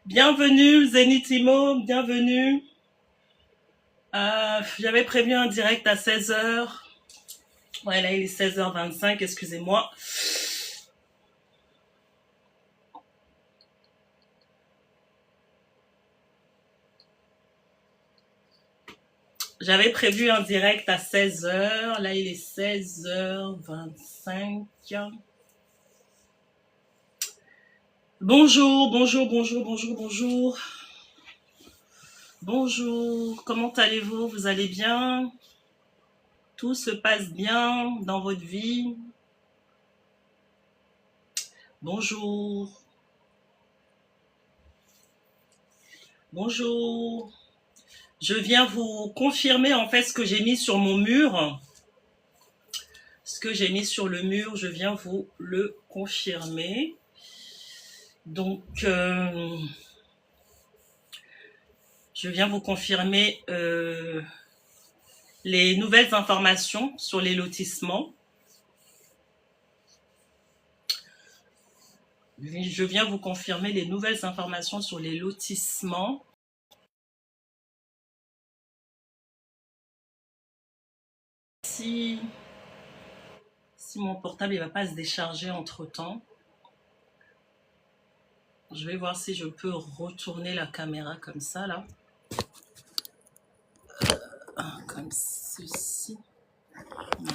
Bienvenue Zénithimo, bienvenue. J'avais prévu un direct à 16h. Ouais, là il est 16h25, excusez-moi. J'avais prévu un direct à 16h. Là il est 16h25. Bonjour, bonjour, bonjour, bonjour, bonjour. Bonjour, comment allez-vous? Vous allez bien? Tout se passe bien dans votre vie? Bonjour. Bonjour. Je viens vous confirmer en fait ce que j'ai mis sur mon mur. Ce que j'ai mis sur le mur, je viens vous le confirmer. Donc, je viens vous confirmer les nouvelles informations sur les lotissements. Je viens vous confirmer les nouvelles informations sur les lotissements. Si mon portable ne va pas se décharger entre-temps, je vais voir si je peux retourner la caméra comme ça, là. Comme ceci. Non,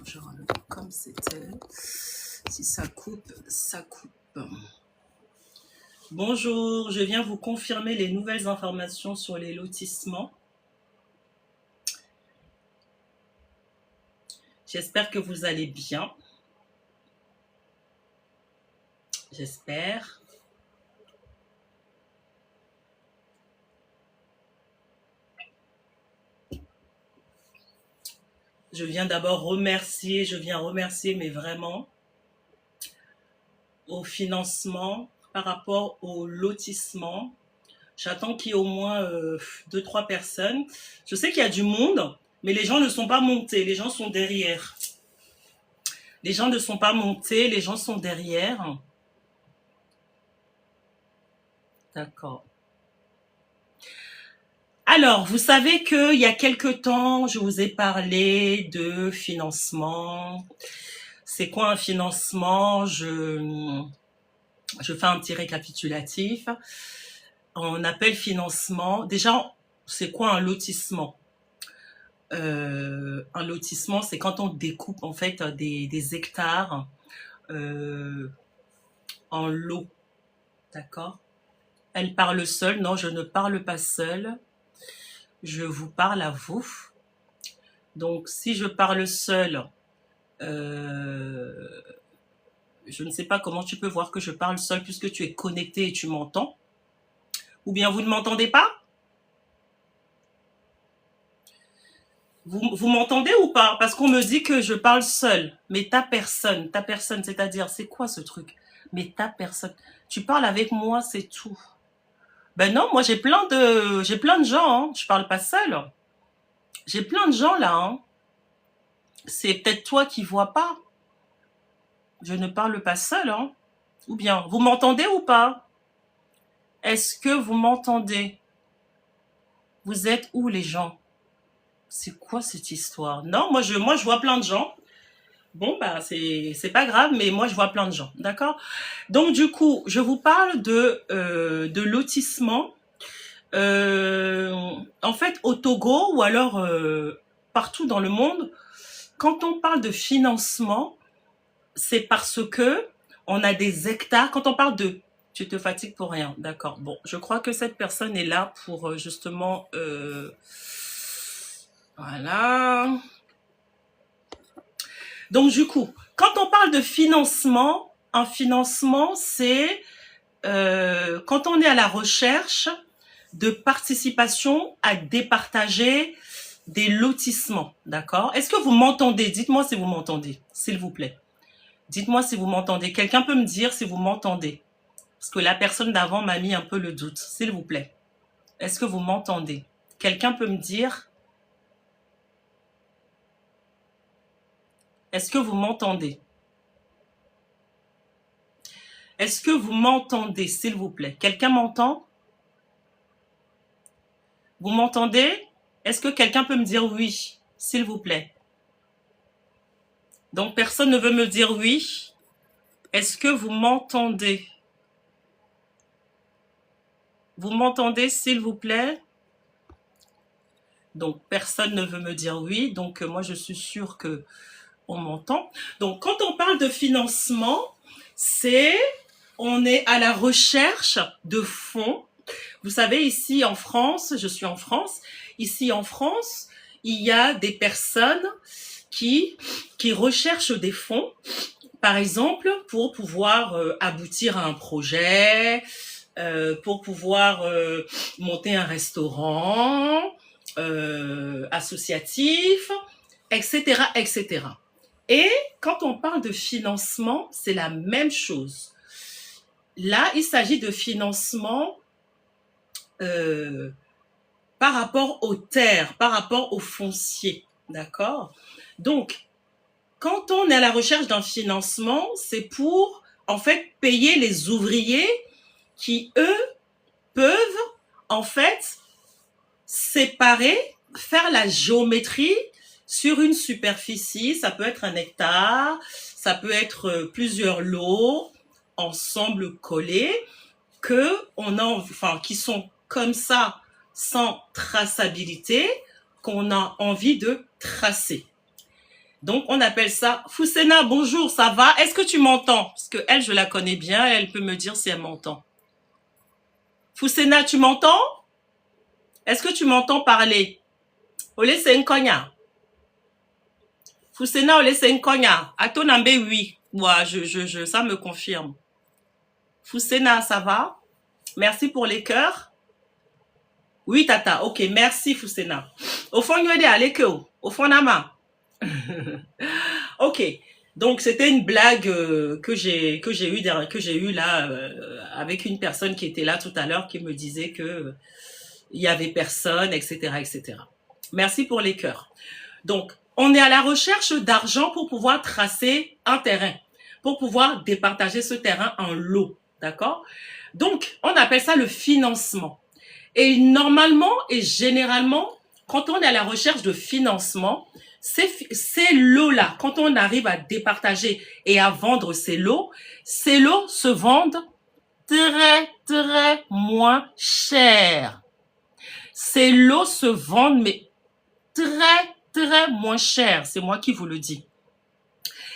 genre comme c'était. Si ça coupe, ça coupe. Bonjour, je viens vous confirmer les nouvelles informations sur les lotissements. J'espère que vous allez bien. J'espère. Je viens d'abord remercier, mais vraiment, au financement par rapport au lotissement. J'attends qu'il y ait au moins 2-3 personnes. Je sais qu'il y a du monde, mais les gens ne sont pas montés, les gens sont derrière. Les gens ne sont pas montés, les gens sont derrière. D'accord. Alors, vous savez qu'il y a quelque temps, je vous ai parlé de financement. C'est quoi un financement? Je fais un petit récapitulatif. On appelle financement. Déjà, c'est quoi un lotissement? Un lotissement, c'est quand on découpe en fait des hectares en lots. D'accord? Elle parle seule. Non, je ne parle pas seule. Je vous parle à vous. Donc, si je parle seule, je ne sais pas comment tu peux voir que je parle seule puisque tu es connecté et tu m'entends. Ou bien vous ne m'entendez pas? Vous m'entendez ou pas? Parce qu'on me dit que je parle seule. Mais ta personne, c'est-à-dire, c'est quoi ce truc? Mais ta personne. Tu parles avec moi, c'est tout. Ben non, moi j'ai plein de gens, hein. Je parle pas seule. J'ai plein de gens là, hein. C'est peut-être toi qui vois pas. Je ne parle pas seule, hein. Ou bien, vous m'entendez ou pas? Est-ce que vous m'entendez? Vous êtes où les gens? C'est quoi cette histoire? Non, moi je vois plein de gens. Bon, bah, c'est pas grave, mais moi, je vois plein de gens, d'accord? Donc, du coup, je vous parle de lotissement. En fait, au Togo ou alors partout dans le monde, quand on parle de financement, c'est parce que on a des hectares. Quand on parle de... Tu te fatigues pour rien, d'accord. Bon, je crois que cette personne est là pour justement... voilà. Donc, du coup, quand on parle de financement, un financement, c'est quand on est à la recherche de participation à départager des lotissements, d'accord? Est-ce que vous m'entendez? Dites-moi si vous m'entendez, s'il vous plaît. Dites-moi si vous m'entendez. Quelqu'un peut me dire si vous m'entendez? Parce que la personne d'avant m'a mis un peu le doute, s'il vous plaît. Est-ce que vous m'entendez? Quelqu'un peut me dire? Est-ce que vous m'entendez? Est-ce que vous m'entendez, s'il vous plaît? Quelqu'un m'entend? Vous m'entendez? Est-ce que quelqu'un peut me dire oui, s'il vous plaît? Donc, personne ne veut me dire oui. Est-ce que vous m'entendez? Vous m'entendez, s'il vous plaît? Donc, personne ne veut me dire oui. Donc, moi, je suis sûre que on m'entend. Donc, quand on parle de financement, on est à la recherche de fonds. Vous savez, ici en France, je suis en France, ici en France, il y a des personnes qui, qui recherchent des fonds, par exemple, pour pouvoir aboutir à un projet, pour pouvoir monter un restaurant associatif, etc., etc. Et quand on parle de financement, c'est la même chose. Là, il s'agit de financement euh, par rapport aux terres, par rapport aux fonciers. D'accord? Donc, quand on est à la recherche d'un financement, c'est pour, en fait, payer les ouvriers qui, eux, peuvent, en fait, séparer, faire la géométrie sur une superficie. Ça peut être un hectare, ça peut être plusieurs lots ensemble collés qui sont comme ça, sans traçabilité, qu'on a envie de tracer. Donc, on appelle ça... Foussena, bonjour, ça va? Est-ce que tu m'entends? Parce que elle, je la connais bien, elle peut me dire si elle m'entend. Foussena, tu m'entends? Est-ce que tu m'entends parler? Olé, c'est un cognac. Foussena, olé, c'est un cognac. À ton ambé, oui. Ouais, ça me confirme. Foussena, ça va? Merci pour les cœurs. Oui, Tata. Ok, merci, Foussena. Au fond, il y a des au fond, Nama. Ok. Donc c'était une blague que j'ai eu là avec une personne qui était là tout à l'heure qui me disait que il y avait personne, etc., etc. Merci pour les cœurs. Donc on est à la recherche d'argent pour pouvoir tracer un terrain, pour pouvoir départager ce terrain en lots, d'accord? Donc on appelle ça le financement. Et normalement et généralement, quand on est à la recherche de financement, ces lots-là, quand on arrive à départager et à vendre ces lots se vendent très, très moins cher. Ces lots se vendent, mais très, très moins cher. C'est moi qui vous le dis.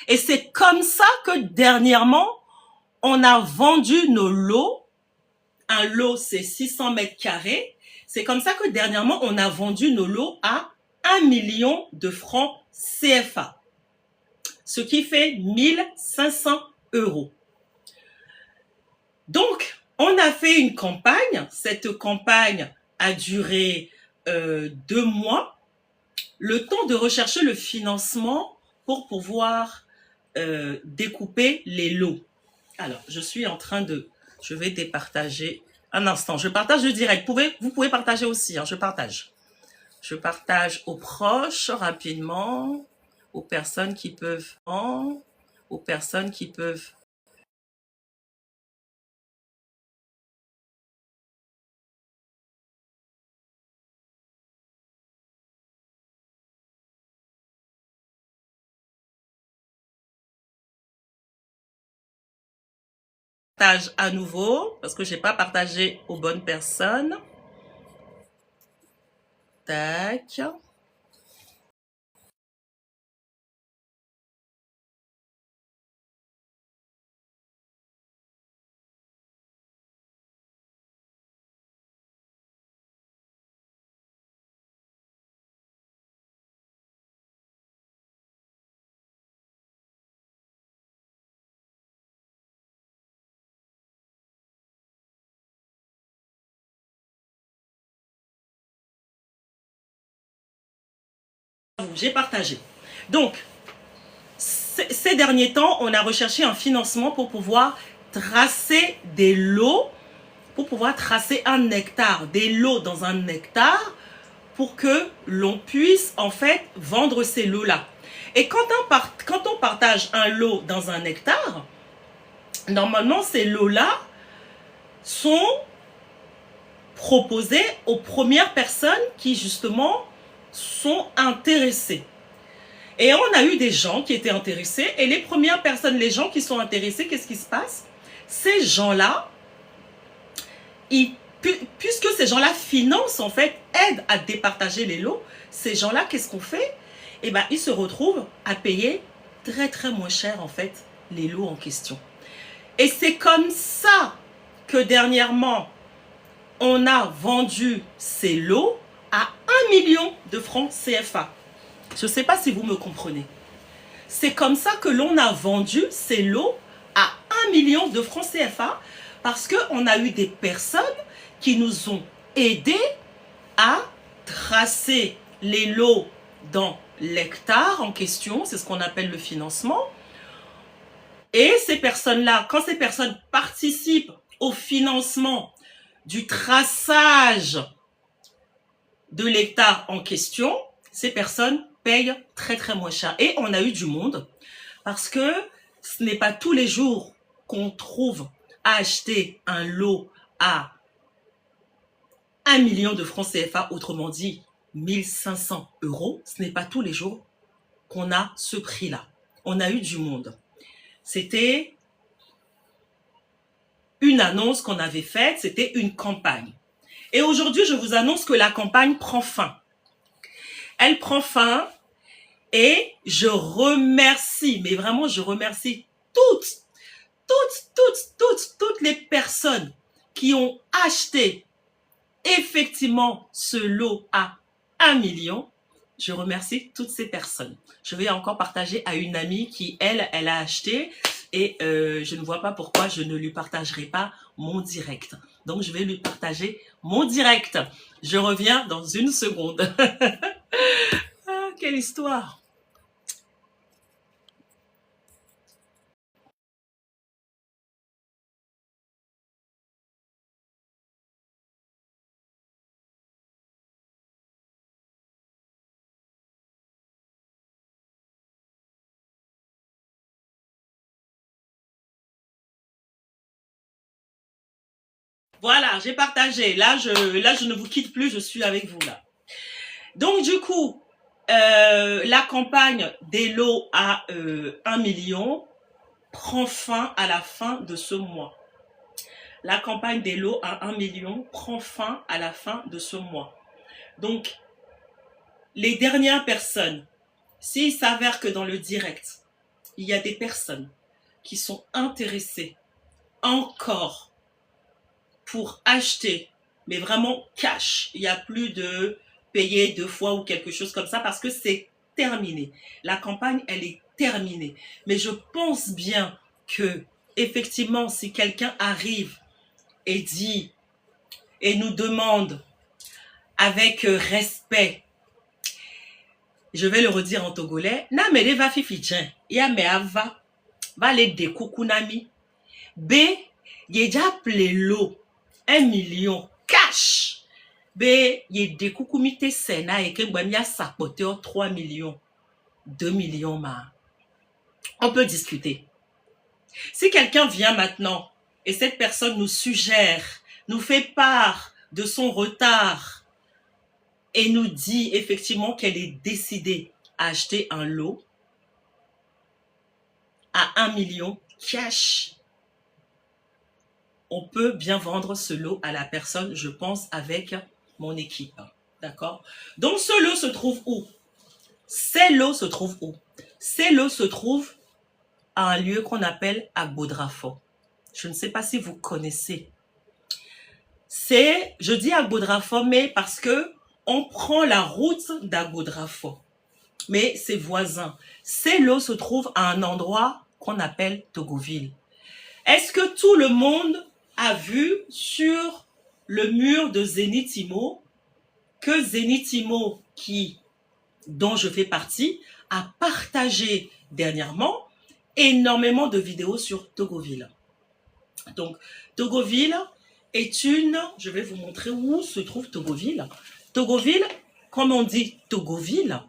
Et c'est comme ça que dernièrement, on a vendu nos lots. Un lot, c'est 600 mètres carrés. C'est comme ça que dernièrement, on a vendu nos lots à 1 million de francs CFA, ce qui fait 1500 euros. Donc, on a fait une campagne. Cette campagne a duré 2 mois, le temps de rechercher le financement pour pouvoir découper les lots. Alors, je vais départager un instant. Je partage le direct. Vous pouvez partager aussi, hein, je partage. Je partage aux proches rapidement, aux personnes qui peuvent, aux personnes qui peuvent. Partage à nouveau parce que j'ai pas partagé aux bonnes personnes. Tac. J'ai partagé. Donc, ces derniers temps, on a recherché un financement pour pouvoir tracer des lots, pour pouvoir tracer un hectare, des lots dans un hectare, pour que l'on puisse en fait vendre ces lots-là. Et quand on partage un lot dans un hectare, normalement ces lots-là sont proposés aux premières personnes qui justement sont intéressées. Et on a eu des gens qui étaient intéressés, et les premières personnes, les gens qui sont intéressés, qu'est-ce qui se passe? Ces gens-là, puisque ces gens-là financent, en fait, aident à départager les lots, ces gens-là, qu'est-ce qu'on fait? Eh bien, ils se retrouvent à payer très très moins cher, en fait, les lots en question. Et c'est comme ça que dernièrement, on a vendu ces lots à 1 million de francs CFA. Je ne sais pas si vous me comprenez. C'est comme ça que l'on a vendu ces lots à 1 million de francs CFA parce qu'on a eu des personnes qui nous ont aidés à tracer les lots dans l'hectare en question. C'est ce qu'on appelle le financement. Et ces personnes-là, quand ces personnes participent au financement du traçage de l'hectare en question, ces personnes payent très très moins cher. Et on a eu du monde parce que ce n'est pas tous les jours qu'on trouve à acheter un lot à 1 million de francs CFA, autrement dit 1500 €. Ce n'est pas tous les jours qu'on a ce prix-là. On a eu du monde. C'était une annonce qu'on avait faite, c'était une campagne. Et aujourd'hui, je vous annonce que la campagne prend fin. Elle prend fin et je remercie, mais vraiment je remercie toutes les personnes qui ont acheté effectivement ce lot à 1 million. Je remercie toutes ces personnes. Je vais encore partager à une amie qui, elle a acheté et je ne vois pas pourquoi je ne lui partagerai pas mon direct. Donc, je vais lui partager mon direct. Je reviens dans une seconde. Ah, quelle histoire! Voilà, j'ai partagé. Là, je ne vous quitte plus, je suis avec vous là. Donc, du coup, la campagne des lots à 1 million prend fin à la fin de ce mois. La campagne des lots à 1 million prend fin à la fin de ce mois. Donc, les dernières personnes, s'il s'avère que dans le direct, il y a des personnes qui sont intéressées encore pour acheter, mais vraiment cash, il n'y a plus de payer 2 fois ou quelque chose comme ça parce que c'est terminé. La campagne, elle est terminée. Mais je pense bien que, effectivement, si quelqu'un arrive et dit et nous demande avec respect, je vais le redire en togolais, na me va fifichen, ya me ava, va le de kukunami, b, yeja plelo, 1 million cash, b, ye de kukumite sena et que mbamia sapote 3 millions, 2 millions ma. On peut discuter. Si quelqu'un vient maintenant et cette personne nous suggère, nous fait part de son retard et nous dit effectivement qu'elle est décidée à acheter un lot à 1 million cash, on peut bien vendre ce lot à la personne, je pense, avec mon équipe. D'accord? Donc, ce lot se trouve où? Ces lots se trouvent où? Ces lots se trouvent à un lieu qu'on appelle Agbodrafo. Je ne sais pas si vous connaissez. Je dis Agbodrafo, mais parce que on prend la route d'Agbodrafo. Mais c'est voisin. Ces lots se trouvent à un endroit qu'on appelle Togoville. Est-ce que tout le monde a vu sur le mur de Zénith Imo que Zénith Imo, qui dont je fais partie, a partagé dernièrement énormément de vidéos sur Togoville. Donc, Togoville est une... Je vais vous montrer où se trouve Togoville. Togoville, comme on dit Togoville,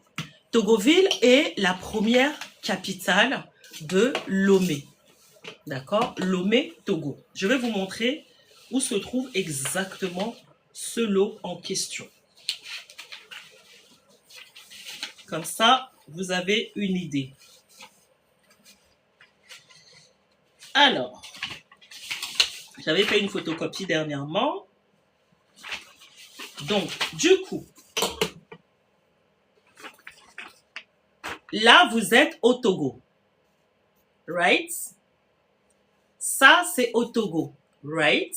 Togoville est la première capitale de Lomé. D'accord? Lomé, Togo. Je vais vous montrer où se trouve exactement ce lot en question. Comme ça, vous avez une idée. Alors, j'avais fait une photocopie dernièrement. Donc, du coup, là, vous êtes au Togo. Right? Ça, c'est au Togo. Right?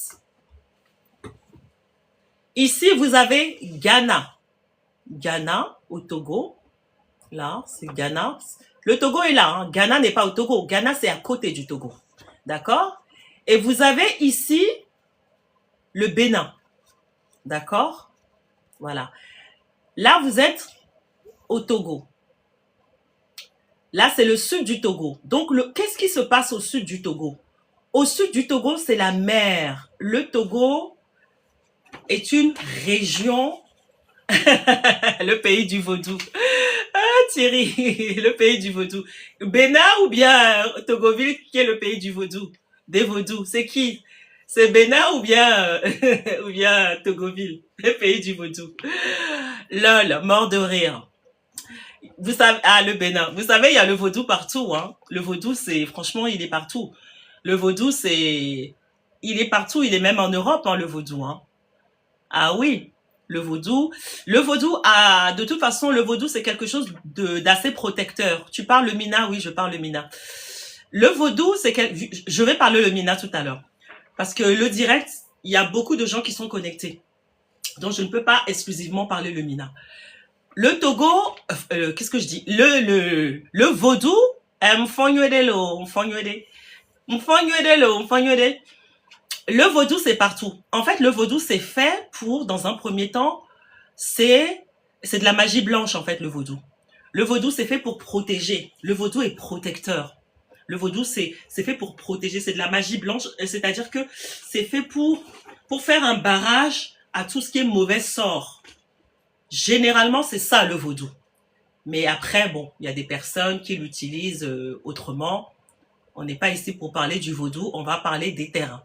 Ici, vous avez Ghana. Ghana, au Togo. Là, c'est Ghana. Le Togo est là. Hein. Ghana n'est pas au Togo. Ghana, c'est à côté du Togo. D'accord? Et vous avez ici le Bénin. D'accord? Voilà. Là, vous êtes au Togo. Là, c'est le sud du Togo. Donc, qu'est-ce qui se passe au sud du Togo? Au sud du Togo, c'est la mer. Le Togo est une région, le pays du vaudou. Ah, Thierry, le pays du vaudou. Bénin ou bien Togoville, qui est le pays du vaudou? Des vaudous, c'est qui? C'est Bénin ou bien, ou bien Togoville, le pays du vaudou. Lol, mort de rire. Vous savez, ah, le Bénin. Vous savez, il y a le vaudou partout, hein. Le vaudou, c'est, franchement, il est partout. Le vaudou, c'est, il est partout, il est même en Europe, hein, le vaudou, hein. Ah oui, le vaudou, de toute façon, le vaudou, c'est quelque chose d'assez protecteur. Tu parles le mina? Oui, je parle le mina. Le vaudou, je vais parler le mina tout à l'heure. Parce que le direct, il y a beaucoup de gens qui sont connectés. Donc, je ne peux pas exclusivement parler le mina. Le Togo, qu'est-ce que je dis? Le vaudou, le vaudou, c'est partout. En fait, le vaudou, c'est fait pour, dans un premier temps, c'est de la magie blanche, en fait, le vaudou. Le vaudou, c'est fait pour protéger. Le vaudou est protecteur. Le vaudou, c'est fait pour protéger. C'est de la magie blanche, c'est-à-dire que c'est fait pour faire un barrage à tout ce qui est mauvais sort. Généralement, c'est ça, le vaudou. Mais après, bon, il y a des personnes qui l'utilisent autrement. On n'est pas ici pour parler du vaudou, on va parler des terrains.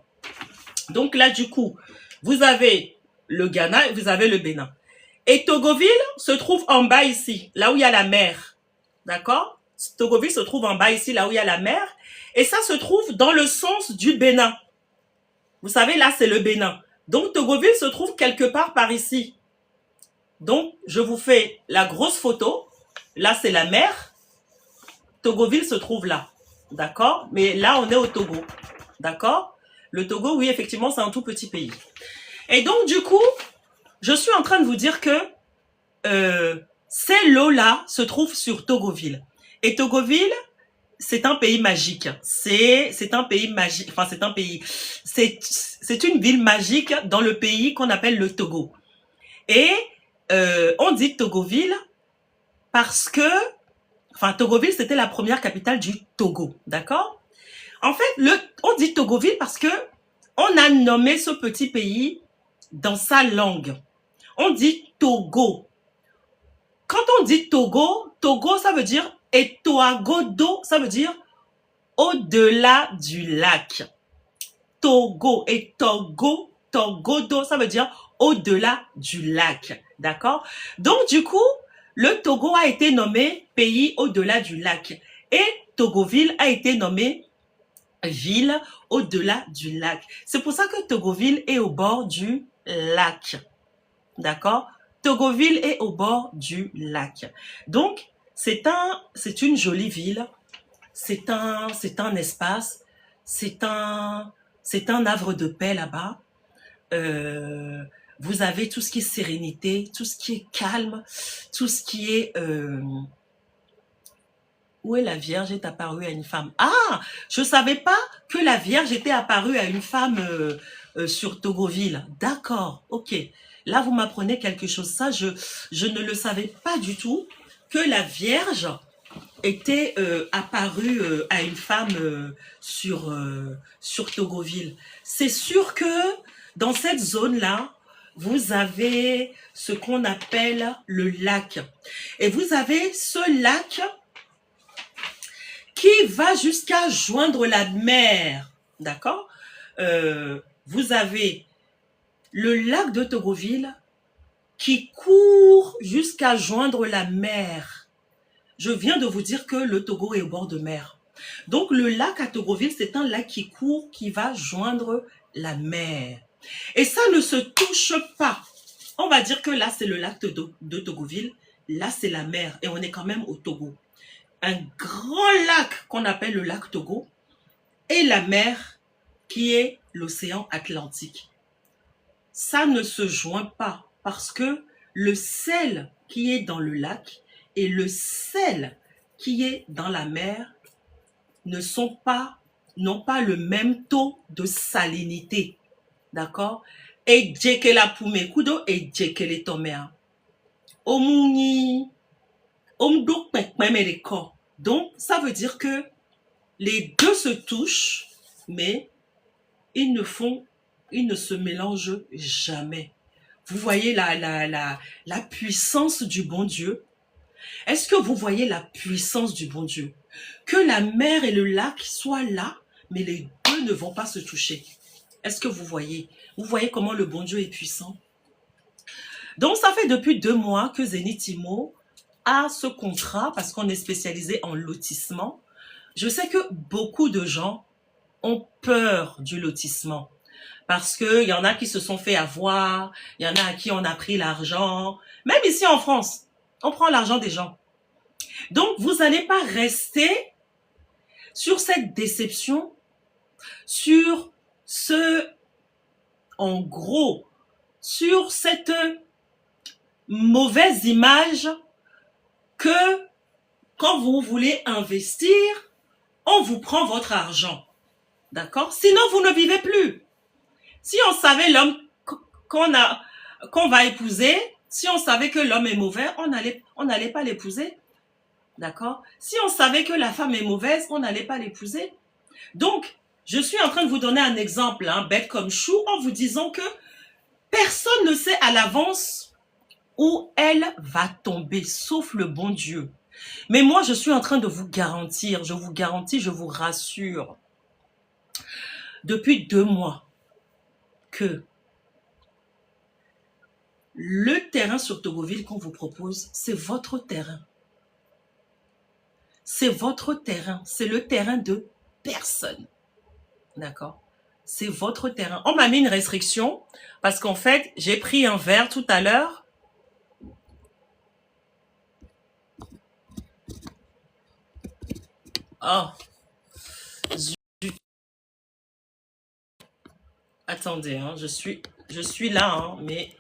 Donc là, du coup, vous avez le Ghana et vous avez le Bénin. Et Togoville se trouve en bas ici, là où il y a la mer. D'accord? Togoville se trouve en bas ici, là où il y a la mer. Et ça se trouve dans le sens du Bénin. Vous savez, là, c'est le Bénin. Donc, Togoville se trouve quelque part par ici. Donc, je vous fais la grosse photo. Là, c'est la mer. Togoville se trouve là. D'accord? Mais là, on est au Togo. D'accord? Le Togo, oui, effectivement, c'est un tout petit pays. Et donc, du coup, je suis en train de vous dire que ces lots-là se trouvent sur Togoville. Et Togoville, c'est un pays magique. C'est un pays magique. Enfin, c'est un pays. C'est une ville magique dans le pays qu'on appelle le Togo. Et on dit Togoville parce que, enfin, Togoville, c'était la première capitale du Togo. D'accord? En fait, on dit Togoville parce que on a nommé ce petit pays dans sa langue. On dit Togo. Quand on dit Togo, Togo, ça veut dire et Toagodo, ça veut dire au-delà du lac. Togo et Togo, Togodo, ça veut dire au-delà du lac. D'accord? Donc, du coup, le Togo a été nommé pays au-delà du lac. Et Togoville a été nommé ville au-delà du lac. C'est pour ça que Togoville est au bord du lac. D'accord? Togoville est au bord du lac. Donc, c'est une jolie ville. C'est un espace. C'est un havre de paix là-bas. Vous avez tout ce qui est sérénité, tout ce qui est calme, tout ce qui est... Où est la Vierge est apparue à une femme? Ah, je ne savais pas que la Vierge était apparue à une femme sur Togoville. D'accord, ok. Là, vous m'apprenez quelque chose. Ça, je ne le savais pas du tout. que la Vierge était apparue à une femme sur Togoville. C'est sûr que dans cette zone-là, vous avez ce qu'on appelle le lac. Et vous avez ce lac qui va jusqu'à joindre la mer. D'accord? Vous avez le lac de Togoville qui court jusqu'à joindre la mer. Je viens de vous dire que le Togo est au bord de mer. Donc, le lac à Togoville, c'est un lac qui court, qui va joindre la mer. Et ça ne se touche pas. On va dire que là, c'est le lac de Togoville. Là, c'est la mer. Et on est quand même au Togo. Un grand lac qu'on appelle le lac Togo. Et la mer qui est l'océan Atlantique. Ça ne se joint pas parce que le sel qui est dans le lac et le sel qui est dans la mer n'ont pas le même taux de salinité. D'accord? Et djekela pumekudo et djekele tomea. Omuni, omdo pekmemereko. Donc, ça veut dire que les deux se touchent, mais ils ne se mélangent jamais. Vous voyez la puissance du bon Dieu? Est-ce que vous voyez la puissance du bon Dieu? Que la mer et le lac soient là, mais les deux ne vont pas se toucher. Est-ce que vous voyez? Vous voyez comment le bon Dieu est puissant? Donc, ça fait depuis 2 mois que Zenith Imo a ce contrat parce qu'on est spécialisé en lotissement. Je sais que beaucoup de gens ont peur du lotissement. Parce qu'il y en a qui se sont fait avoir, il y en a à qui on a pris l'argent. Même ici en France, on prend l'argent des gens. Donc, vous n'allez pas rester sur cette déception, sur en gros, sur cette mauvaise image que quand vous voulez investir, on vous prend votre argent. D'accord? Sinon, vous ne vivez plus. Si on savait l'homme qu'on va épouser, si on savait que l'homme est mauvais, on n'allait pas l'épouser. D'accord? Si on savait que la femme est mauvaise, on n'allait pas l'épouser. Donc, je suis en train de vous donner un exemple, bête comme chou, en vous disant que personne ne sait à l'avance où elle va tomber, sauf le bon Dieu. Mais moi, je suis en train de vous garantir, je vous garantis, je vous rassure, depuis 2 mois, que le terrain sur Togoville qu'on vous propose, c'est votre terrain. C'est votre terrain. C'est le terrain de personne. D'accord? C'est votre terrain. On m'a mis une restriction parce qu'en fait, j'ai pris un verre tout à l'heure. Oh. Attendez, je suis là, mais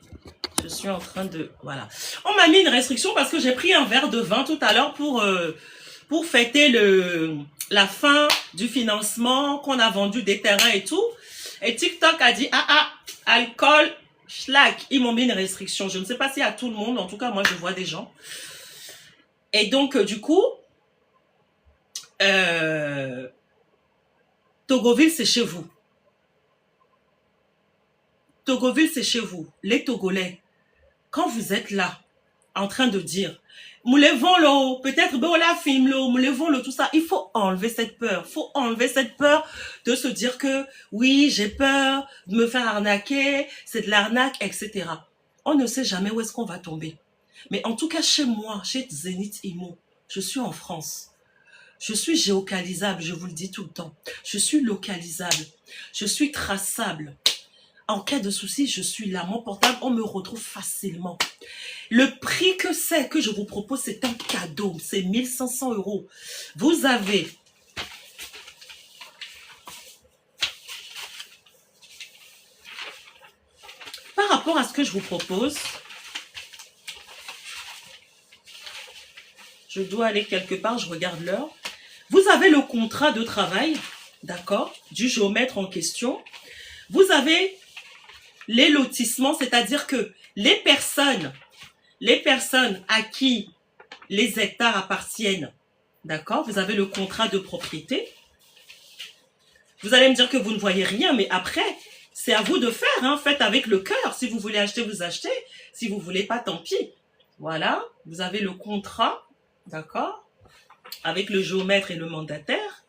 je suis en train de... Voilà. On m'a mis une restriction parce que j'ai pris un verre de vin tout à l'heure pour fêter la fin du financement, qu'on a vendu des terrains et tout. Et TikTok a dit, alcool, schlag. Ils m'ont mis une restriction. Je ne sais pas si à tout le monde, en tout cas, moi, je vois des gens. Et donc, du coup, Togoville, c'est chez vous. Togoville, c'est chez vous. Les Togolais, quand vous êtes là, en train de dire, moulevons-le, peut-être la film-le, moulevons-le, tout ça, il faut enlever cette peur. Il faut enlever cette peur de se dire que, oui, j'ai peur de me faire arnaquer, c'est de l'arnaque, etc. On ne sait jamais où est-ce qu'on va tomber. Mais en tout cas, chez moi, chez Zenith Imo, je suis en France. Je suis géocalisable, je vous le dis tout le temps. Je suis localisable. Je suis traçable. En cas de souci, je suis là. Mon portable, on me retrouve facilement. Le prix que je vous propose, c'est un cadeau. C'est 1500 €. Vous avez par rapport à ce que je vous propose, je dois aller quelque part, je regarde l'heure. Vous avez le contrat de travail, d'accord, du géomètre en question. Vous avez les lotissements, c'est-à-dire que les personnes à qui les hectares appartiennent. D'accord? Vous avez le contrat de propriété. Vous allez me dire que vous ne voyez rien, mais après, c'est à vous de faire. Hein. Faites avec le cœur. Si vous voulez acheter, vous achetez. Si vous ne voulez pas, tant pis. Voilà, vous avez le contrat, d'accord, avec le géomètre et le mandataire.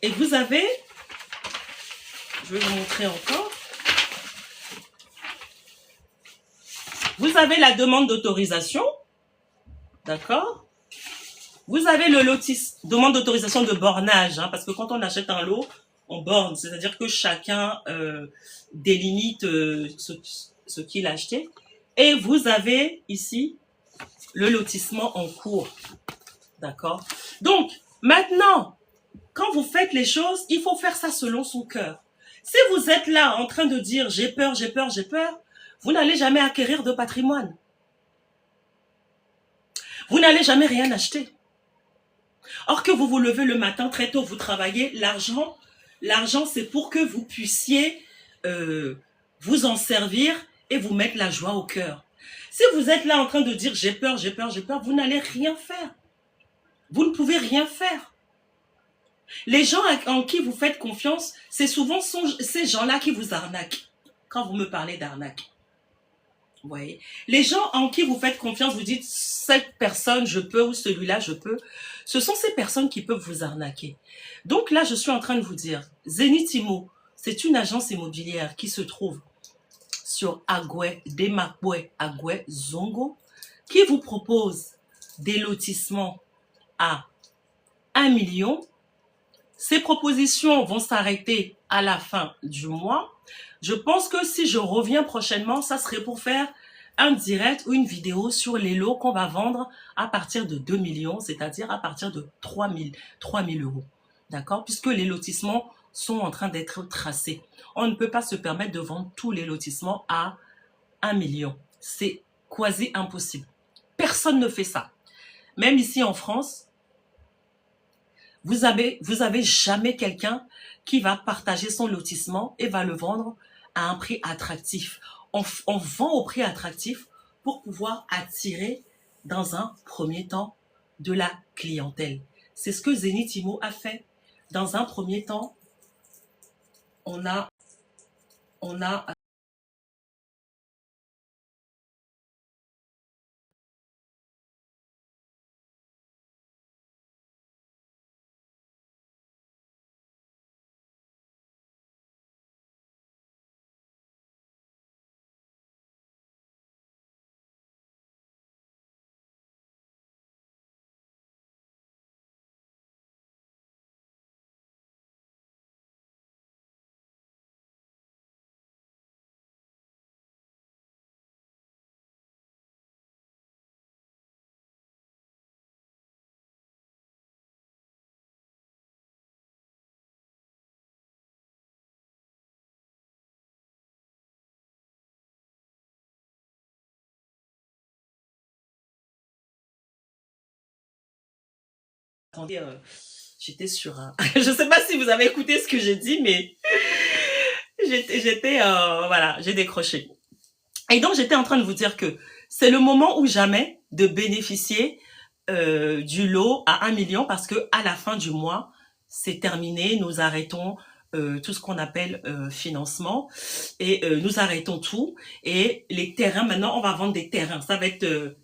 Et vous avez, je vais vous montrer encore, vous avez la demande d'autorisation, d'accord. Vous avez le demande d'autorisation de bornage, hein, parce que quand on achète un lot, on borne, c'est-à-dire que chacun délimite ce qu'il a acheté. Et vous avez ici le lotissement en cours, d'accord. Donc, maintenant, quand vous faites les choses, il faut faire ça selon son cœur. Si vous êtes là en train de dire « j'ai peur, j'ai peur, j'ai peur », vous n'allez jamais acquérir de patrimoine. Vous n'allez jamais rien acheter. Or que vous vous levez le matin très tôt, vous travaillez, l'argent c'est pour que vous puissiez vous en servir et vous mettre la joie au cœur. Si vous êtes là en train de dire j'ai peur, j'ai peur, j'ai peur, vous n'allez rien faire. Vous ne pouvez rien faire. Les gens en qui vous faites confiance, c'est souvent ces gens-là qui vous arnaquent. Quand vous me parlez d'arnaque. Vous voyez, les gens en qui vous faites confiance, vous dites cette personne je peux ou celui-là je peux, ce sont ces personnes qui peuvent vous arnaquer. Donc là, je suis en train de vous dire, Zenith Immo, c'est une agence immobilière qui se trouve sur Agoué, Demakwe, Agoué, Zongo, qui vous propose des lotissements à 1 million. Ces propositions vont s'arrêter à la fin du mois. Je pense que si je reviens prochainement, ça serait pour faire un direct ou une vidéo sur les lots qu'on va vendre à partir de 2 millions, c'est-à-dire à partir de 3 000 euros. D'accord? Puisque les lotissements sont en train d'être tracés. On ne peut pas se permettre de vendre tous les lotissements à 1 million. C'est quasi impossible. Personne ne fait ça. Même ici en France, vous avez jamais quelqu'un qui va partager son lotissement et va le vendre à un prix attractif. On vend au prix attractif pour pouvoir attirer dans un premier temps de la clientèle. C'est ce que Zenith Immo a fait. Dans un premier temps, on a attendez, j'étais sur un... Je ne sais pas si vous avez écouté ce que j'ai dit, mais voilà, j'ai décroché. Et donc, j'étais en train de vous dire que c'est le moment ou jamais de bénéficier du lot à 1 million parce que à la fin du mois, c'est terminé. Nous arrêtons tout ce qu'on appelle financement et nous arrêtons tout. Et les terrains, maintenant, on va vendre des terrains. Ça va être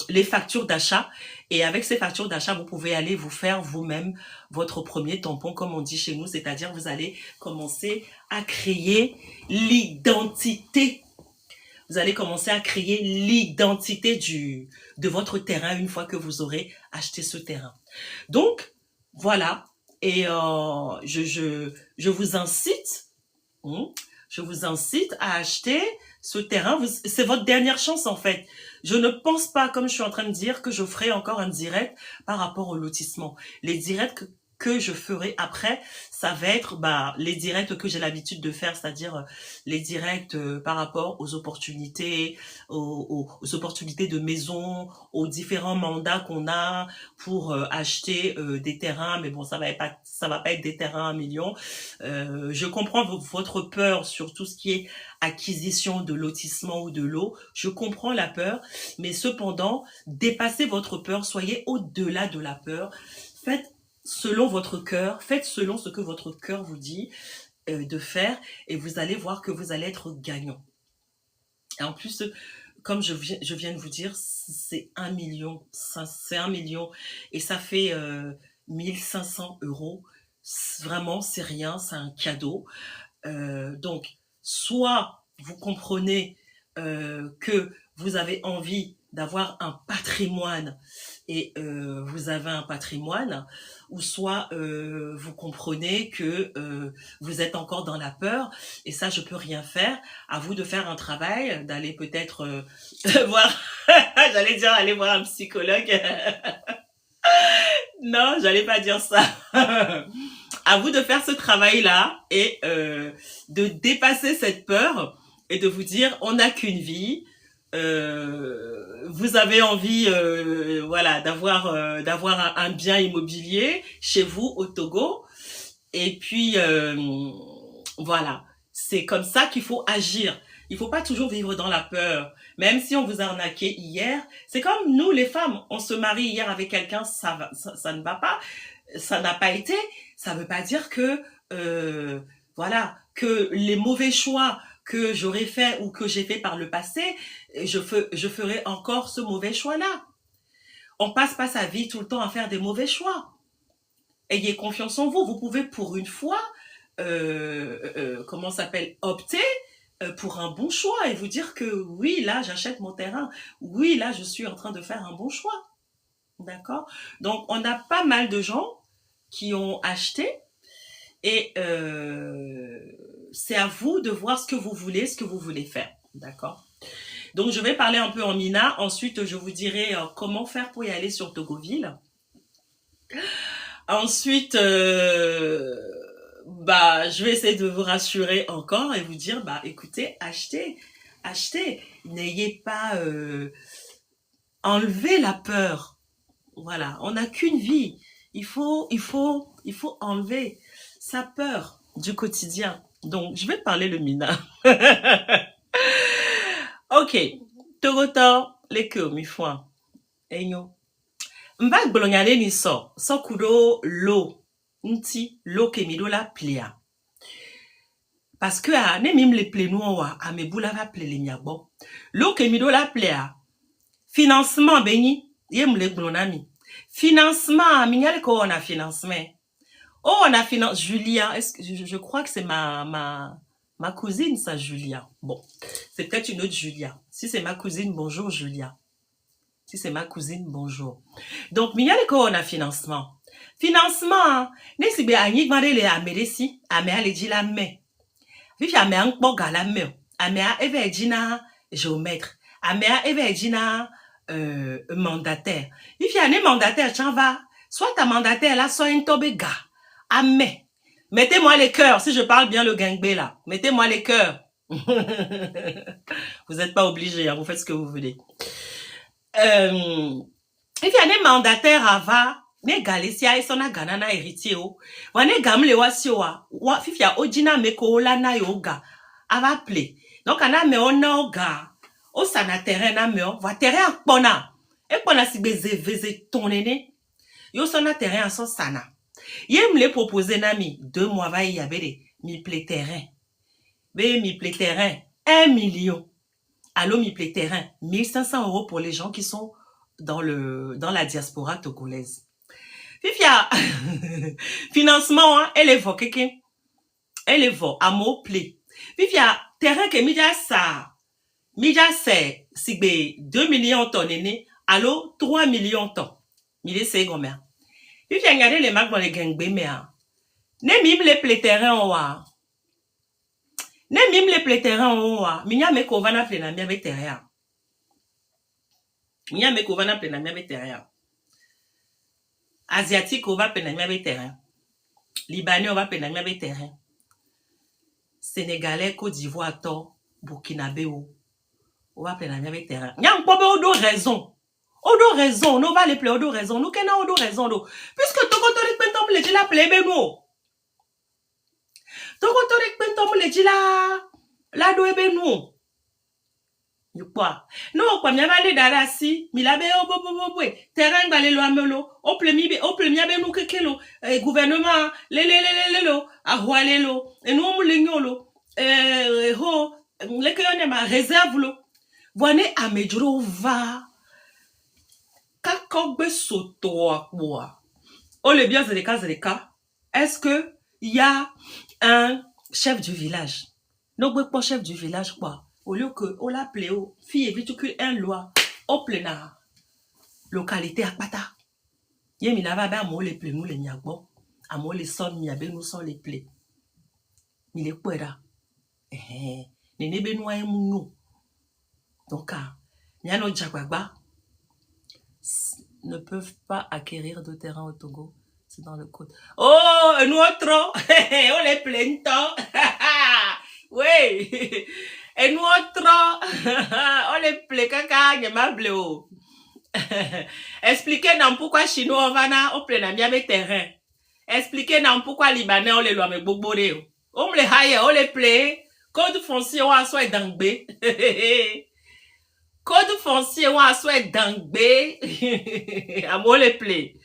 les factures d'achat. Et avec ces factures d'achat, vous pouvez aller vous faire vous-même votre premier tampon, comme on dit chez nous. C'est-à-dire, vous allez commencer à créer l'identité. Vous allez commencer à créer l'identité de votre terrain une fois que vous aurez acheté ce terrain. Donc, voilà. Et je vous incite, à acheter ce terrain. C'est votre dernière chance en fait. Je ne pense pas, comme je suis en train de dire, que je ferai encore un direct par rapport au lotissement. Les directs que je ferai après, ça va être les directs que j'ai l'habitude de faire, c'est-à-dire les directs par rapport aux opportunités, aux opportunités de maison, aux différents mandats qu'on a pour acheter des terrains, mais bon, ça va pas être des terrains à millions. Je comprends votre peur sur tout ce qui est acquisition de lotissement ou de lot. Je comprends la peur, mais cependant, dépassez votre peur, soyez au-delà de la peur. Faites selon votre cœur, faites selon ce que votre cœur vous dit de faire et vous allez voir que vous allez être gagnant. Et en plus, comme je viens de vous dire, c'est 1 million, c'est 1 million et ça fait 1500 euros. Vraiment, c'est rien, c'est un cadeau. Donc, soit vous comprenez que vous avez envie d'avoir un patrimoine et vous avez un patrimoine, ou soit vous comprenez que vous êtes encore dans la peur et ça je peux rien faire. À vous de faire un travail, d'aller peut-être voir, j'allais dire aller voir un psychologue. Non, j'allais pas dire ça. À vous de faire ce travail-là et de dépasser cette peur et de vous dire on n'a qu'une vie. Vous avez envie voilà d'avoir un bien immobilier chez vous au Togo et puis voilà, c'est comme ça qu'il faut agir. Il faut pas toujours vivre dans la peur. Même si on vous a arnaqué hier, c'est comme nous les femmes, on se marie hier avec quelqu'un, ça ne va pas, ça n'a pas été, ça veut pas dire que voilà, que les mauvais choix que j'aurais fait ou que j'ai fait par le passé, je ferai encore ce mauvais choix-là. On passe pas sa vie tout le temps à faire des mauvais choix. Ayez confiance en vous. Vous pouvez pour une fois, comment s'appelle, opter pour un bon choix et vous dire que oui, là, j'achète mon terrain. Oui, là, je suis en train de faire un bon choix. D'accord? Donc, on a pas mal de gens qui ont acheté et c'est à vous de voir ce que vous voulez faire. D'accord? Donc, je vais parler un peu en Mina. Ensuite, je vous dirai comment faire pour y aller sur Togoville. Ensuite, je vais essayer de vous rassurer encore et vous dire, écoutez, achetez. N'ayez pas enlevé la peur. Voilà, on n'a qu'une vie. Il faut enlever sa peur du quotidien. Donc, je vais parler le Mina. Ok, Togoto, leke mi fwa. Enyo. Mba gbolonyale ni so kudo lo nti lo kemido la plia. Parce que ne mim le plenou wa a me boula va ple le miabo. Lo kemido la plia. Financement beni yem le gbolonami. Financement minyale ko on a financement. Oh, on a financé Julia. Je crois que c'est ma cousine, ça, Julia. Bon, c'est peut-être une autre Julia. Si c'est ma cousine, bonjour, Julia. Si c'est ma cousine, bonjour. Donc, mignale ko on a financement. Financement, ne si be anyi gmare le ameresi, ame ale di la me. Vifi ame an kpo ga la me. Ame a eve dina géomètre. Ame a eve dina mandataire. Vifi ane mandataire, chan va. Soit ta mandataire là, soit un tobe ga. Amen. Mettez-moi les cœurs, si je parle bien le gangbe là. Mettez-moi les cœurs. Vous n'êtes pas obligés, hein, vous faites ce que vous voulez. Et puis, il y a des mandataires avant, ne Galicia et son ganana héritier. Wane gamle wasioa, wa fifia ojina meko la na yoga. Ava ple. Donc, ana me ona oga. O sana terrain na me o. Va terrain akpona. Ekpona si veze tonene. Yo sona terrain a son sana. Yem le proposer nami 2 mois va y abere mi ple terrain. Be mi ple terrain 1 million. Allô mi ple terrain 1500 euros pour les gens qui sont dans la diaspora togolaise. Fifia financement hein, elle est vokeke. Elle est vo amo ple. Fifia terrain que mija c'est sigbe 2 millions tonnes allô 3 millions tonnes. Mille c'est gomme. Puis j'ai regardé les marques dans les gangbé mais ne mime les pléterrains en wa. Ne mime les pléterrains en wa. Minya me kovana plena mia beteria. Minya me kovana plena mia beteria. Asiatique ova plena mia beteria. Libanais, on va pénaliser les terrains. Sénégalais, Côte d'Ivoire, Burkinabé, on va pénaliser les terrains. Il y a un peu de raison. Odo raison, nous va les play odo raison, nous qu'en odo raison, puisque tout quand on est les la play, ben nous. Tout quand on est les la do ben nous. Quoi? Non, quoi, mi avale darasi, mi labe o bo, terrain balé lo amelo, o plemi abe nou kekelo, gouvernement, lo, a hoale lo, et nous on l'igno ho, le que ma réserve lo. Voine a medjuro va, kakogbe soto a quoi? Oh, le bien, c'est des cas. Est-ce que il y a un chef du village? Non, pas chef du village, quoi. Au lieu que, on l'appelle, fille, vite que un loi, au plein localité à pata. Yé, mi n'ava pas à les plaies, nous les niagbo. À moi les sons, mi abe nous sont les plaies. Mi les puera. Nene benoua et mounou. Donc, mi a no jagwagba ne peuvent pas acquérir de terrain au Togo. C'est dans le code. Oh, un autre. On les plaint. Oui. Et nous autres, on les plaît caca, n'y ma bleu. Expliquez-nous pourquoi Chinois vana au plein ami terrain. Expliquez-nous pourquoi Libanais on les lois avec Bobore. On les haye, on les plaît. Code foncier on a soit d'angbe. Code foncier on a soit d'angbe. À moi les plaît.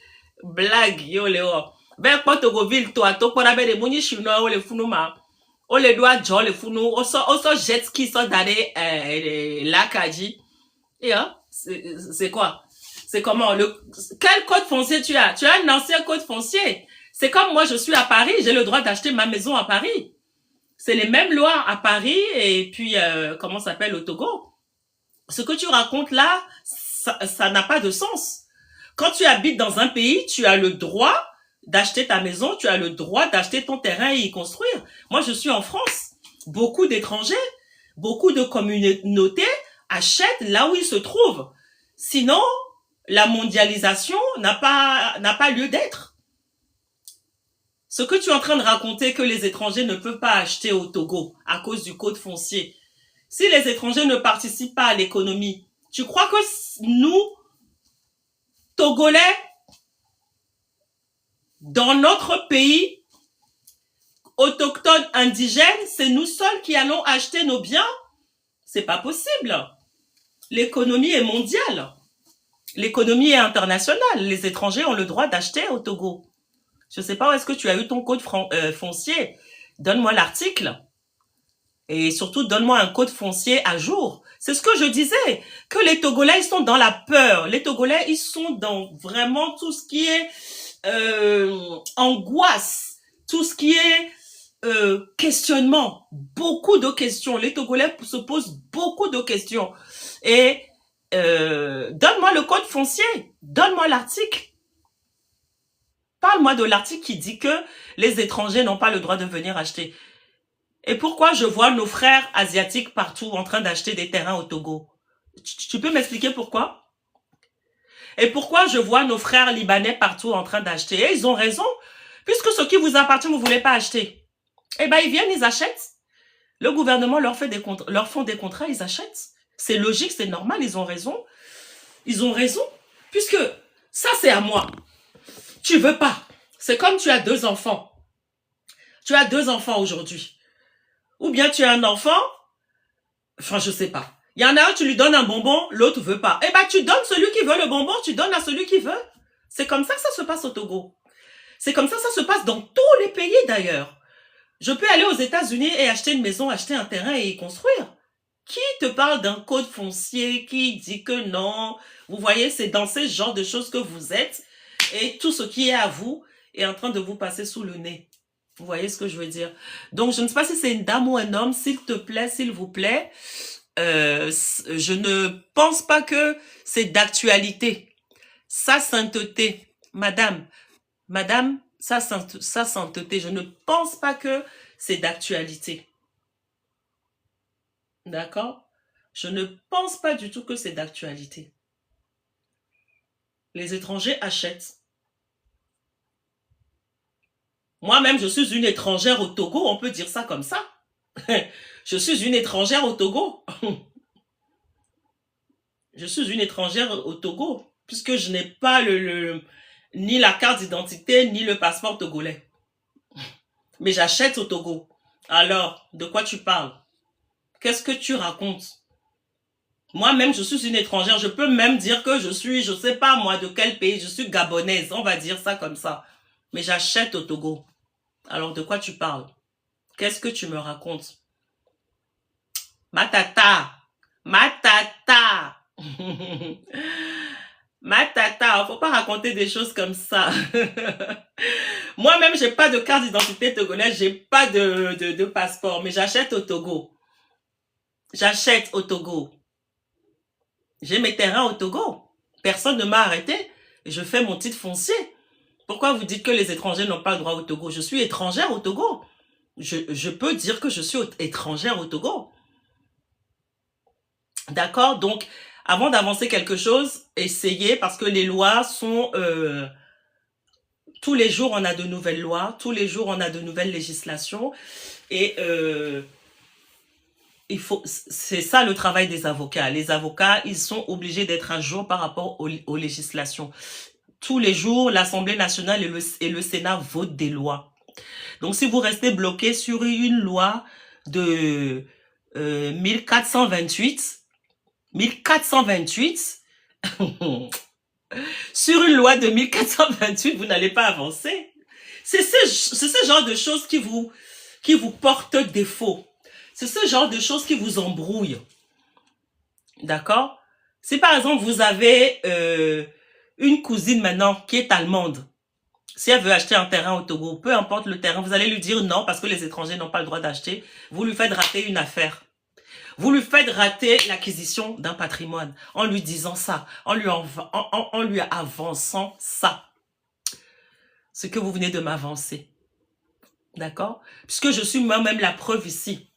Blague yo le o. Ben Portogoville toi, to pour abe de moni Chinois on les founouma. On les doit John les founou, on sort jet ski sort d'aller l'Acadie. Et c'est quoi? C'est comment quel code foncier tu as? Tu as un ancien code foncier. C'est comme moi je suis à Paris, j'ai le droit d'acheter ma maison à Paris. C'est les mêmes lois à Paris et puis comment ça s'appelle au Togo. Ce que tu racontes là, ça n'a pas de sens. Quand tu habites dans un pays, tu as le droit d'acheter ta maison, tu as le droit d'acheter ton terrain et y construire. Moi, je suis en France. Beaucoup d'étrangers, beaucoup de communautés achètent là où ils se trouvent. Sinon, la mondialisation n'a pas lieu d'être. Ce que tu es en train de raconter que les étrangers ne peuvent pas acheter au Togo à cause du code foncier. Si les étrangers ne participent pas à l'économie, tu crois que nous, Togolais, dans notre pays, autochtones, indigènes, c'est nous seuls qui allons acheter nos biens? C'est pas possible. L'économie est mondiale. L'économie est internationale. Les étrangers ont le droit d'acheter au Togo. Je sais pas où est-ce que tu as eu ton code foncier. Donne-moi l'article. Et surtout, donne-moi un code foncier à jour. C'est ce que je disais, que les Togolais, ils sont dans la peur. Les Togolais, ils sont dans vraiment tout ce qui est angoisse, tout ce qui est questionnement, beaucoup de questions. Les Togolais se posent beaucoup de questions. Et donne-moi le code foncier, donne-moi l'article. Parle-moi de l'article qui dit que les étrangers n'ont pas le droit de venir acheter. Et pourquoi je vois nos frères asiatiques partout en train d'acheter des terrains au Togo? Tu peux m'expliquer pourquoi? Et pourquoi je vois nos frères libanais partout en train d'acheter? Et ils ont raison. Puisque ce qui vous appartient, vous ne voulez pas acheter. Eh ben, ils viennent, ils achètent. Le gouvernement leur font des contrats, ils achètent. C'est logique, c'est normal, ils ont raison. Ils ont raison. Puisque ça, c'est à moi. Tu veux pas. C'est comme tu as 2 enfants. Tu as 2 enfants aujourd'hui. Ou bien tu as un enfant, enfin je sais pas. Il y en a un, tu lui donnes un bonbon, l'autre veut pas. Eh ben tu donnes celui qui veut le bonbon, tu donnes à celui qui veut. C'est comme ça que ça se passe au Togo. C'est comme ça que ça se passe dans tous les pays d'ailleurs. Je peux aller aux États-Unis et acheter une maison, acheter un terrain et y construire. Qui te parle d'un code foncier qui dit que non? Vous voyez, c'est dans ce genre de choses que vous êtes et tout ce qui est à vous est en train de vous passer sous le nez. Vous voyez ce que je veux dire? Donc, je ne sais pas si c'est une dame ou un homme. S'il te plaît, s'il vous plaît, je ne pense pas que c'est d'actualité. Sa sainteté, madame, sa sainteté, je ne pense pas que c'est d'actualité. D'accord? Je ne pense pas du tout que c'est d'actualité. Les étrangers achètent. Moi-même, je suis une étrangère au Togo, on peut dire ça comme ça. Je suis une étrangère au Togo. Je suis une étrangère au Togo, puisque je n'ai pas ni la carte d'identité, ni le passeport togolais. Mais j'achète au Togo. Alors, de quoi tu parles? Qu'est-ce que tu racontes? Moi-même, je suis une étrangère. Je peux même dire que je suis, je sais pas moi de quel pays, je suis gabonaise. On va dire ça comme ça. Mais j'achète au Togo. Alors, de quoi tu parles? Qu'est-ce que tu me racontes? Matata! Matata! Matata, faut pas raconter des choses comme ça. Moi-même, j'ai pas de carte d'identité togolaise, j'ai pas de passeport, mais j'achète au Togo. J'achète au Togo. J'ai mes terrains au Togo. Personne ne m'a arrêté. Et je fais mon titre foncier. Pourquoi vous dites que les étrangers n'ont pas le droit au Togo? Je suis étrangère au Togo. Je peux dire que je suis étrangère au Togo. D'accord? Donc, avant d'avancer quelque chose, essayez, parce que les lois sont... tous les jours, on a de nouvelles lois. Tous les jours, on a de nouvelles législations. Et c'est ça le travail des avocats. Les avocats, ils sont obligés d'être à jour par rapport aux législations. Tous les jours, l'Assemblée nationale et le Sénat votent des lois. Donc, si vous restez bloqué sur une loi de 1428, sur une loi de 1428, vous n'allez pas avancer. C'est ce genre de choses qui vous portent défaut. C'est ce genre de choses qui vous embrouillent. D'accord? Si par exemple, vous avez une cousine maintenant qui est allemande, si elle veut acheter un terrain au Togo, peu importe le terrain, vous allez lui dire non parce que les étrangers n'ont pas le droit d'acheter. Vous lui faites rater une affaire. Vous lui faites rater l'acquisition d'un patrimoine en lui disant ça, en lui avançant ça. Ce que vous venez de m'avancer. D'accord? Puisque je suis moi-même la preuve ici.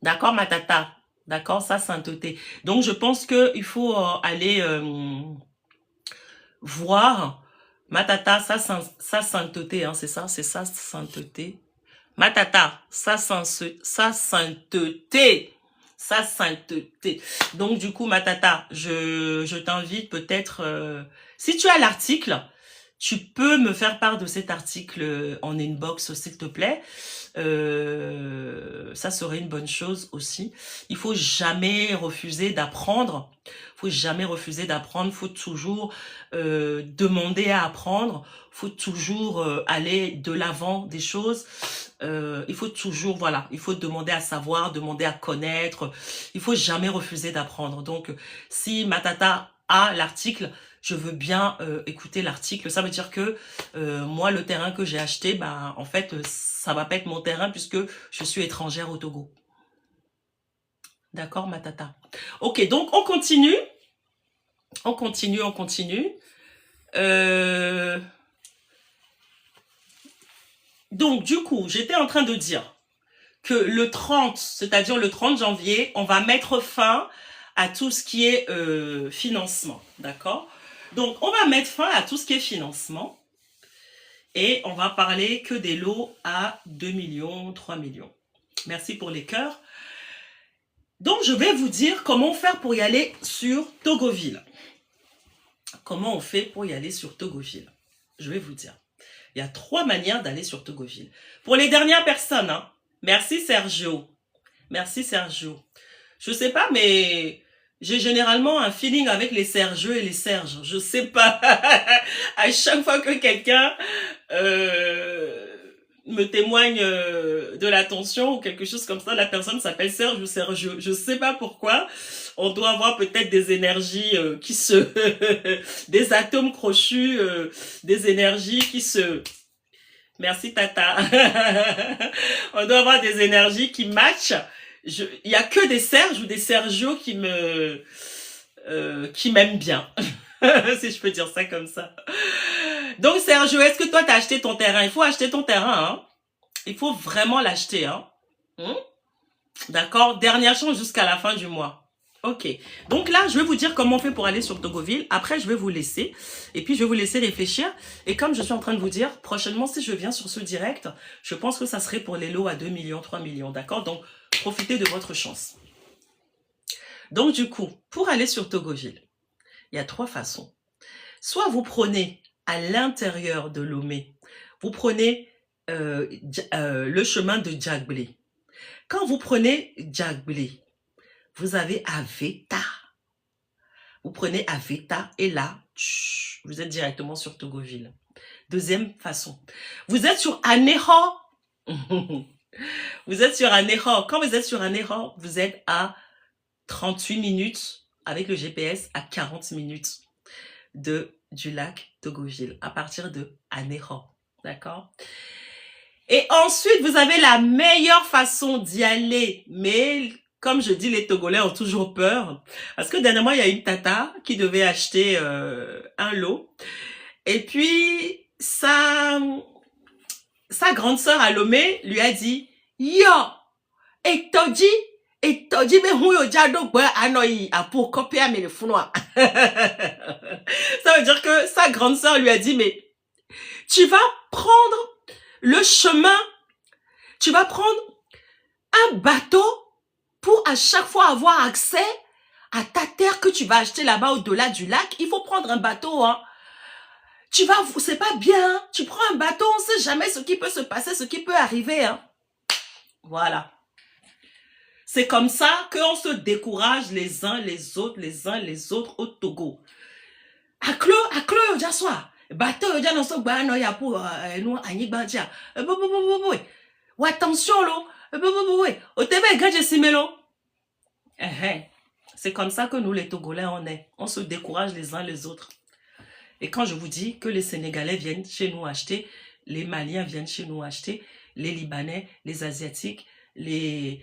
D'accord, ma tata? D'accord, sa sainteté. Donc, je pense qu'il faut aller voir ma tata, sa sainteté. Hein, c'est ça, c'est sa sainteté. Ma tata, sa sainteté. Sa sainteté. Donc, du coup, ma tata, je t'invite peut-être... si tu as l'article, tu peux me faire part de cet article en inbox, s'il te plaît. Ça serait une bonne chose aussi. Il faut jamais refuser d'apprendre. Faut jamais refuser d'apprendre. Faut toujours demander à apprendre. Faut toujours aller de l'avant des choses. Il faut toujours, voilà, il faut demander à savoir, demander à connaître. Il faut jamais refuser d'apprendre. Donc, si ma tata a l'article, je veux bien écouter l'article. Ça veut dire que moi, le terrain que j'ai acheté, bah, en fait, ça va pas être mon terrain puisque je suis étrangère au Togo. D'accord, ma tata? Ok, donc on continue. On continue, on continue. Donc, du coup, j'étais en train de dire que le 30, c'est-à-dire le 30 janvier, on va mettre fin à tout ce qui est financement. D'accord? Donc, on va mettre fin à tout ce qui est financement et on va parler que des lots à 2 millions, 3 millions. Merci pour les cœurs. Donc, je vais vous dire comment faire pour y aller sur Togoville. Comment on fait pour y aller sur Togoville? Je vais vous dire. Il y a 3 manières d'aller sur Togoville. Pour les dernières personnes, hein, merci Sergio. Merci Sergio. Je sais pas, mais j'ai généralement un feeling avec les Sergio et les Serges. Je sais pas. À chaque fois que quelqu'un me témoigne de l'attention ou quelque chose comme ça, la personne s'appelle Serge ou Sergio. Je sais pas pourquoi. On doit avoir peut-être des énergies qui se... des atomes crochus, des énergies qui se... Merci Tata. On doit avoir des énergies qui matchent. Il y a que des Serge ou des Sergio qui m'aiment bien. Si je peux dire ça comme ça. Donc Sergio, est-ce que toi t'as acheté ton terrain? Il faut acheter ton terrain, hein. Il faut vraiment l'acheter, hein. D'accord? Dernière chance jusqu'à la fin du mois. Ok, donc là, je vais vous dire comment on fait pour aller sur Togoville. Après, je vais vous laisser. Et puis, je vais vous laisser réfléchir. Et comme je suis en train de vous dire, prochainement, si je viens sur ce direct, je pense que ça serait pour les lots à 2 millions, 3 millions, d'accord? Donc, profitez de votre chance. Donc, du coup, pour aller sur Togoville, il y a 3 façons. Soit vous prenez à l'intérieur de Lomé, vous prenez le chemin de Djagblé. Quand vous prenez Djagblé, vous avez Aveta. Vous prenez Aveta et là, vous êtes directement sur Togoville. Deuxième façon, vous êtes sur Aného. Vous êtes sur Aného. Quand vous êtes sur Aného, vous êtes à 38 minutes avec le GPS, à 40 minutes du lac Togoville, à partir de Aného. D'accord? Et ensuite, vous avez la meilleure façon d'y aller, mais comme je dis, les Togolais ont toujours peur. Parce que dernièrement, il y a une tata qui devait acheter un lot. Et puis, sa grande sœur à Lomé lui a dit, yo, et Toji, mais huyo jado gwe anoyi pour copier à mes founois. Ça veut dire que sa grande sœur lui a dit, mais tu vas prendre le chemin, tu vas prendre un bateau pour à chaque fois avoir accès à ta terre que tu vas acheter là-bas au-delà du lac. Il faut prendre un bateau, hein. C'est pas bien, hein. Tu prends un bateau, on sait jamais ce qui peut se passer, ce qui peut arriver, hein. Voilà. C'est comme ça qu'on se décourage les uns les autres au Togo. Aklo, jaswa. Bateau, ya no so gba no ya pour nous anigba dia. Ou attention lo. Otebe gaje simelo. C'est comme ça que nous les Togolais on est. On se décourage les uns les autres. Et quand je vous dis que les Sénégalais viennent chez nous acheter, les Maliens viennent chez nous acheter, les Libanais, les Asiatiques, les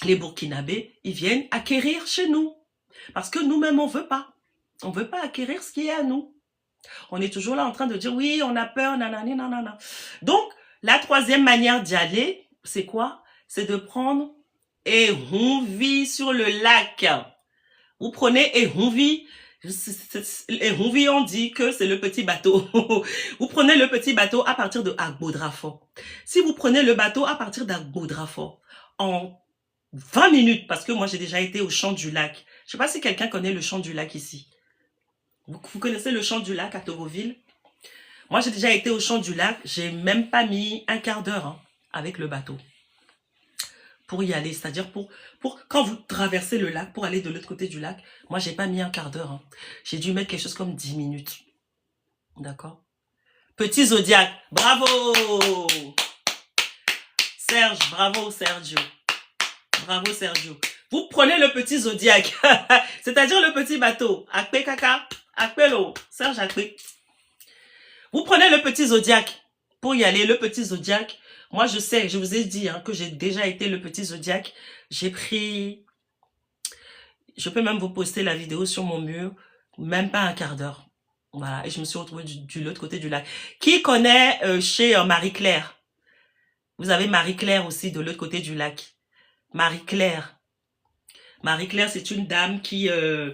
Burkinabés, ils viennent acquérir chez nous. Parce que nous-mêmes, on veut pas. On veut pas acquérir ce qui est à nous. On est toujours là en train de dire, oui, on a peur, nanani, nanana. Donc, la troisième manière d'y aller, c'est quoi? C'est de prendre Ehunvi sur le lac. Vous prenez Ehunvi. Ehunvi, on dit que c'est le petit bateau. Vous prenez le petit bateau à partir de Agbodrafo. Si vous prenez le bateau à partir d'Agbodrafo, en 20 minutes, parce que moi j'ai déjà été au champ du lac. Je sais pas si quelqu'un connaît le champ du lac ici. Vous connaissez le champ du lac à Togoville? Moi j'ai déjà été au champ du lac, j'ai même pas mis un quart d'heure hein, avec le bateau pour y aller, c'est-à-dire pour quand vous traversez le lac, pour aller de l'autre côté du lac, moi j'ai pas mis un quart d'heure. Hein. J'ai dû mettre quelque chose comme 10 minutes. D'accord? Petit Zodiac, bravo! Serge, bravo Sergio. Bravo Sergio. Vous prenez le petit Zodiac, c'est-à-dire le petit bateau. Akpe kaka, akpelo, Serge Akpe. Vous prenez le petit Zodiac pour y aller, le petit Zodiac. Moi, je sais, je vous ai dit hein, que j'ai déjà été le petit Zodiac. J'ai pris... Je peux même vous poster la vidéo sur mon mur. Même pas un quart d'heure. Voilà, et je me suis retrouvée de l'autre côté du lac. Qui connaît chez Marie-Claire? Vous avez Marie-Claire aussi de l'autre côté du lac. Marie-Claire. Marie-Claire, c'est une dame qui a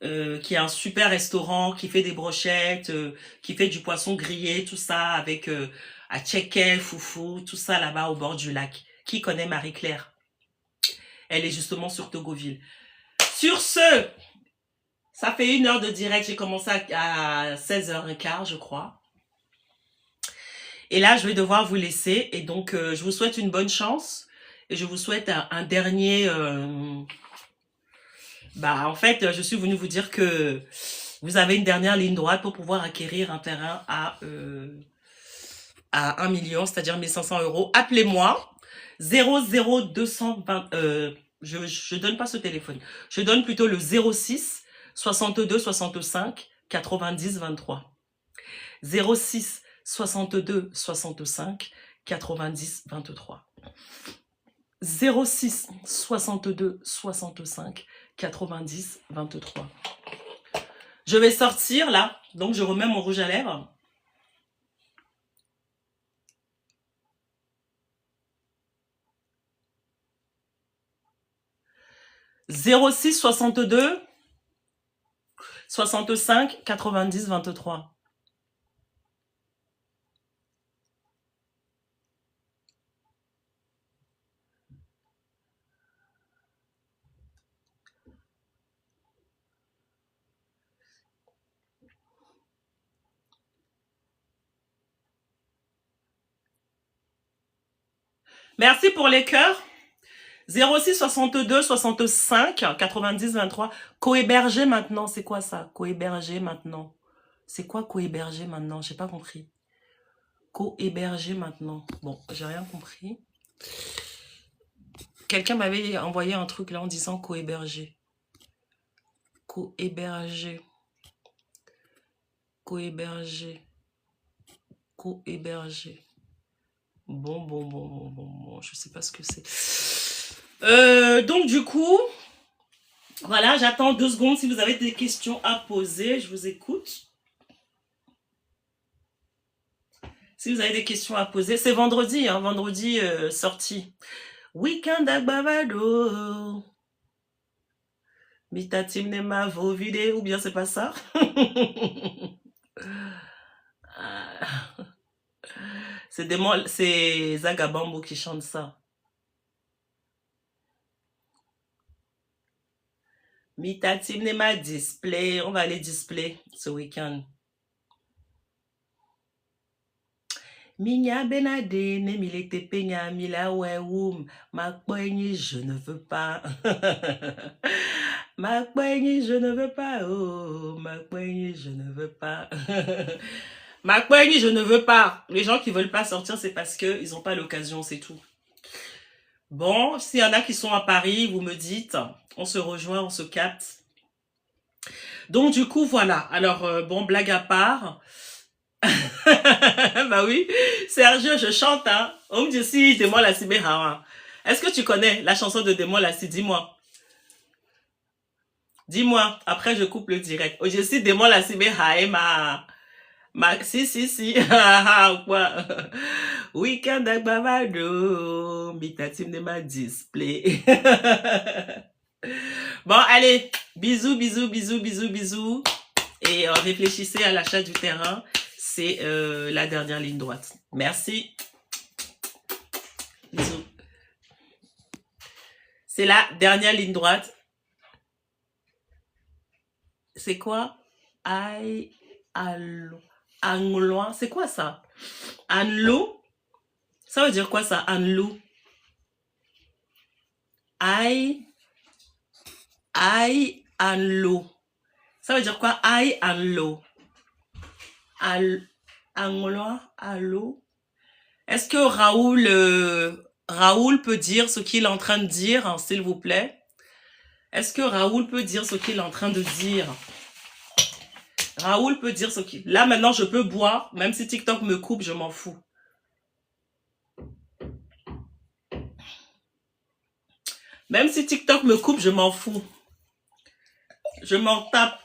un super restaurant, qui fait des brochettes, qui fait du poisson grillé, tout ça, avec à Tchéké, foufou, tout ça là-bas au bord du lac. Qui connaît Marie-Claire? Elle est justement sur Togoville. Sur ce, ça fait 1 heure de direct, j'ai commencé à 16h15, je crois. Et là, je vais devoir vous laisser. Et donc, je vous souhaite une bonne chance. Et je vous souhaite un dernier... en fait, je suis venue vous dire que vous avez une dernière ligne droite pour pouvoir acquérir un terrain à 1 million, c'est-à-dire 1500 €. Appelez-moi 00220... je donne pas ce téléphone. Je donne plutôt le 06 62 65 90 23. 06 62 65 90 23. 06 62 65 90 23. Je vais sortir là, donc je remets mon rouge à lèvres. 06 62 65 90 23. Merci pour les cœurs. 06 62 65 90 23. Co-héberger maintenant, c'est quoi ça? Co-héberger maintenant. C'est quoi co-héberger maintenant? J'ai pas compris. Co-héberger maintenant. Bon, j'ai rien compris. Quelqu'un m'avait envoyé un truc là en disant co-héberger. Co-héberger. Co-héberger. Co-héberger. Bon, je sais pas ce que c'est. Donc du coup, voilà, j'attends 2 secondes. Si vous avez des questions à poser, je vous écoute. Si vous avez des questions à poser, c'est vendredi, hein, vendredi sorti. Weekend à Bavado. Mita Timnema vos vidéos, ou bien c'est pas ça? C'est Zagabambo qui chante ça. Mita Timnema display, on va aller display ce week-end. Minya benade ne milete penya mila weum ma poignée je ne veux pas. Ma poignée je ne veux pas, oh ma poignée je ne veux pas. Ma poignée je ne veux pas. Les gens qui veulent pas sortir, c'est parce que ils ont pas l'occasion, c'est tout. Bon, s'il y en a qui sont à Paris, vous me dites, on se rejoint, on se capte. Donc du coup voilà. Alors bon, blague à part. Bah oui, Sergio, je chante, hein. On me dit si, Demo la Sibéra. Est-ce que tu connais la chanson de Demo la Si? Dis-moi. Dis-moi, après je coupe le direct. Oh, je suis Demo la Sibéra et si. Quoi? Weekend à Bavado, Mitatim de ma display. Bon, allez, bisous. Et réfléchissez à l'achat du terrain. C'est la dernière ligne droite. Merci. Bisous. C'est la dernière ligne droite. C'est quoi? Anglois. C'est quoi ça? Anlo? Ça veut dire quoi ça? Anlo? Anlo. Ça veut dire quoi? Anlo. Anglois, allô? Est-ce que Raoul peut dire ce qu'il est en train de dire, hein, s'il vous plaît? Est-ce que Raoul peut dire ce qu'il est en train de dire? Raoul peut dire ce qu'il... Là, maintenant, je peux boire. Même si TikTok me coupe, je m'en fous. Même si TikTok me coupe, je m'en fous. Je m'en tape.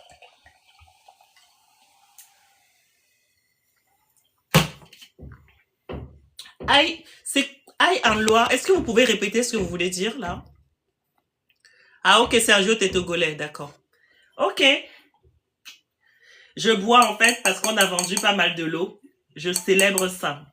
Aïe en loi. Est-ce que vous pouvez répéter ce que vous voulez dire, là? Ah, ok, Sergio, t'es togolais, d'accord. Ok. Je bois, en fait, parce qu'on a vendu pas mal de l'eau. Je célèbre ça.